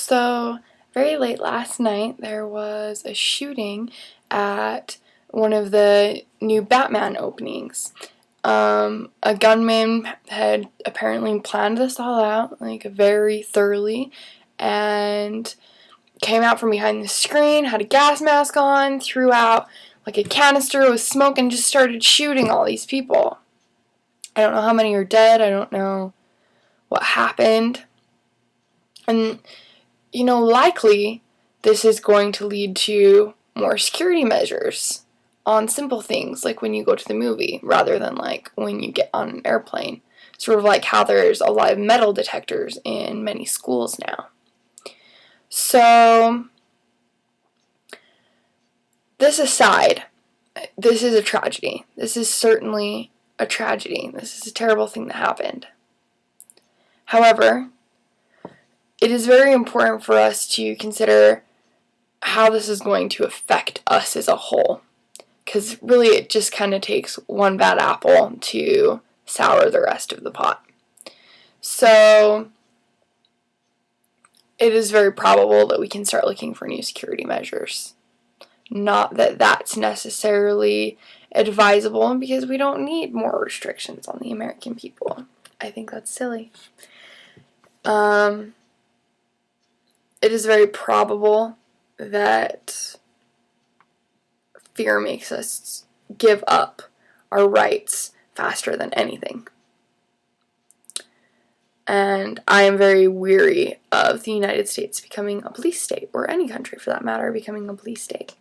So, very late last night, there was a shooting at one of the new Batman openings. A gunman had apparently planned this all out, like, very thoroughly, and came out from behind the screen, had a gas mask on, threw out, like, a canister with smoke, and just started shooting all these people. I don't know how many are dead, I don't know what happened, and likely this is going to lead to more security measures on simple things like when you go to the movie rather than like when you get on an airplane. Sort of like how there's a lot of metal detectors in many schools now. So, this aside, this is a tragedy. This is certainly a tragedy. This is a terrible thing that happened. However, it is very important for us to consider how this is going to affect us as a whole. Because really it just kind of takes one bad apple to sour the rest of the pot. So it is very probable that we can start looking for new security measures. Not that that's necessarily advisable, because we don't need more restrictions on the American people. I think that's silly. It is very probable that fear makes us give up our rights faster than anything. And I am very weary of the United States becoming a police state, or any country for that matter becoming a police state.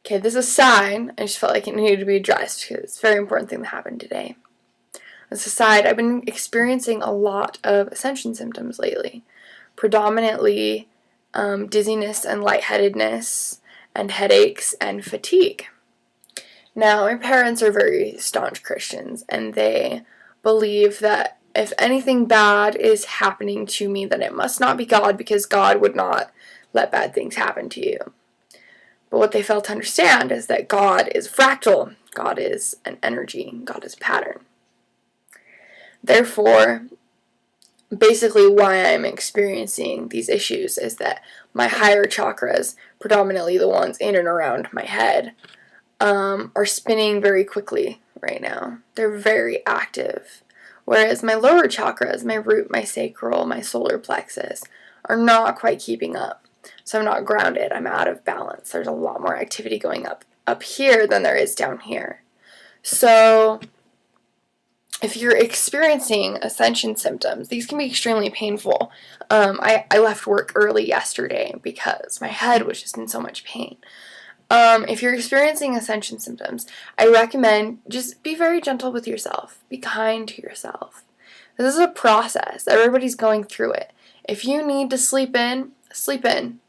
Okay, this aside, I just felt like it needed to be addressed because it's a very important thing that happened today. This aside, I've been experiencing a lot of Ascension symptoms lately, predominantly dizziness and lightheadedness and headaches and fatigue. Now, my parents are very staunch Christians, and they believe that if anything bad is happening to me, then it must not be God, because God would not let bad things happen to you. But what they fail to understand is that God is fractal, God is an energy, God is a pattern. Therefore, basically why I'm experiencing these issues is that my higher chakras, predominantly the ones in and around my head, are spinning very quickly right now. They're very active. Whereas my lower chakras, my root, my sacral, my solar plexus, are not quite keeping up. So I'm not grounded. I'm out of balance. There's a lot more activity going up here than there is down here. So if you're experiencing Ascension symptoms, these can be extremely painful. I left work early yesterday because my head was just in so much pain. If you're experiencing Ascension symptoms, I recommend just be very gentle with yourself. Be kind to yourself. This is a process. Everybody's going through it. If you need to sleep in, sleep in.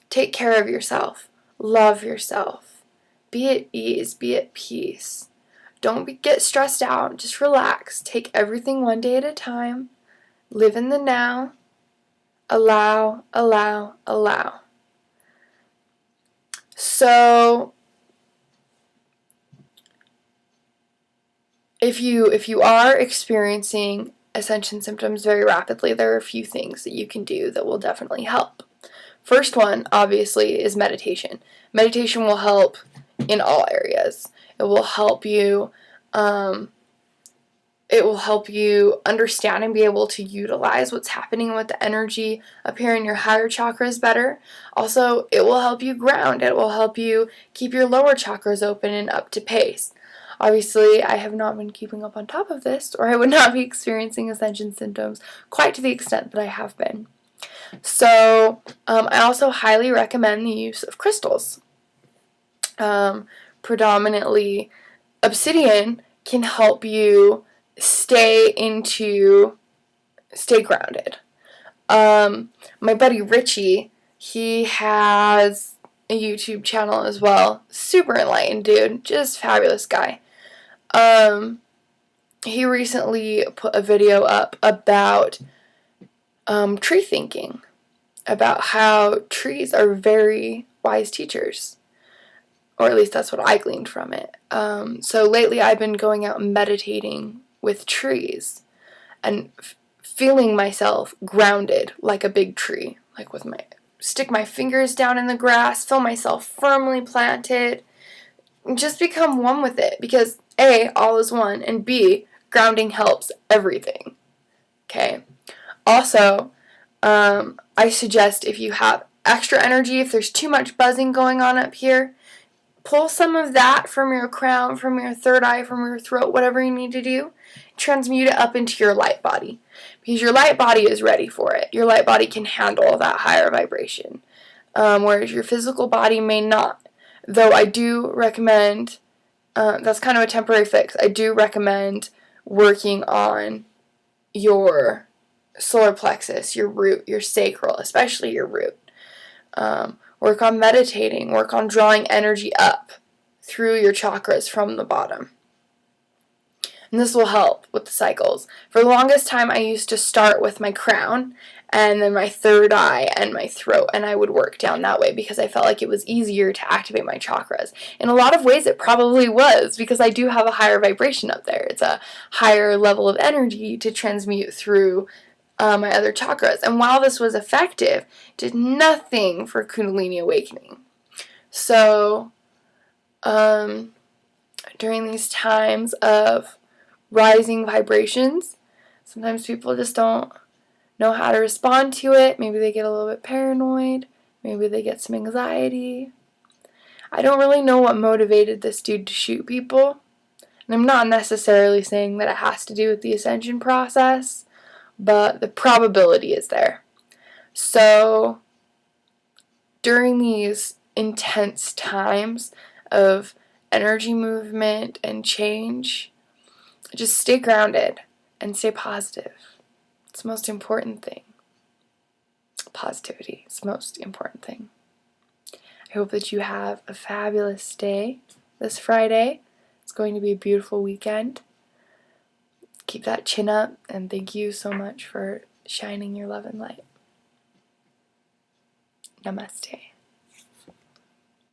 Take care of yourself. Love yourself. Be at ease. Be at peace. Don't get stressed out. Just relax. Take everything one day at a time. Live in the now. Allow, allow, allow. So, if you are experiencing Ascension symptoms very rapidly, there are a few things that you can do that will definitely help. First one, obviously, is meditation. Meditation will help in all areas. It will help you understand and be able to utilize what's happening with the energy up here in your higher chakras better. Also, it will help you ground. It will help you keep your lower chakras open and up to pace. Obviously, I have not been keeping up on top of this, or I would not be experiencing Ascension symptoms quite to the extent that I have been. So, I also highly recommend the use of crystals. Predominantly, obsidian can help you stay grounded. My buddy Richie, he has a YouTube channel as well. Super enlightened dude, just fabulous guy. He recently put a video up about tree thinking, about how trees are very wise teachers. Or at least that's what I gleaned from it. So lately I've been going out and meditating with trees and feeling myself grounded like a big tree, like stick my fingers down in the grass, feel myself firmly planted, and just become one with it, because A, all is one, and B, grounding helps everything. Okay. Also, I suggest if you have extra energy, if there's too much buzzing going on up here, pull some of that from your crown, from your third eye, from your throat, whatever you need to do. Transmute it up into your light body, because your light body is ready for it. Your light body can handle that higher vibration, whereas your physical body may not. Though I do recommend, that's kind of a temporary fix, I do recommend working on your solar plexus, your root, your sacral, especially your root. Work on meditating, work on drawing energy up through your chakras from the bottom. And this will help with the cycles. For the longest time, I used to start with my crown and then my third eye and my throat, and I would work down that way because I felt like it was easier to activate my chakras. In a lot of ways, it probably was, because I do have a higher vibration up there. It's a higher level of energy to transmute through my other chakras. And while this was effective, it did nothing for Kundalini awakening. So, during these times of rising vibrations, sometimes people just don't know how to respond to it. Maybe they get a little bit paranoid. Maybe they get some anxiety. I don't really know what motivated this dude to shoot people. And I'm not necessarily saying that it has to do with the Ascension process, but the probability is there. So, during these intense times of energy movement and change, just stay grounded and stay positive. It's the most important thing. Positivity is the most important thing. I hope that you have a fabulous day this Friday. It's going to be a beautiful weekend. Keep that chin up, and thank you so much for shining your love and light. Namaste.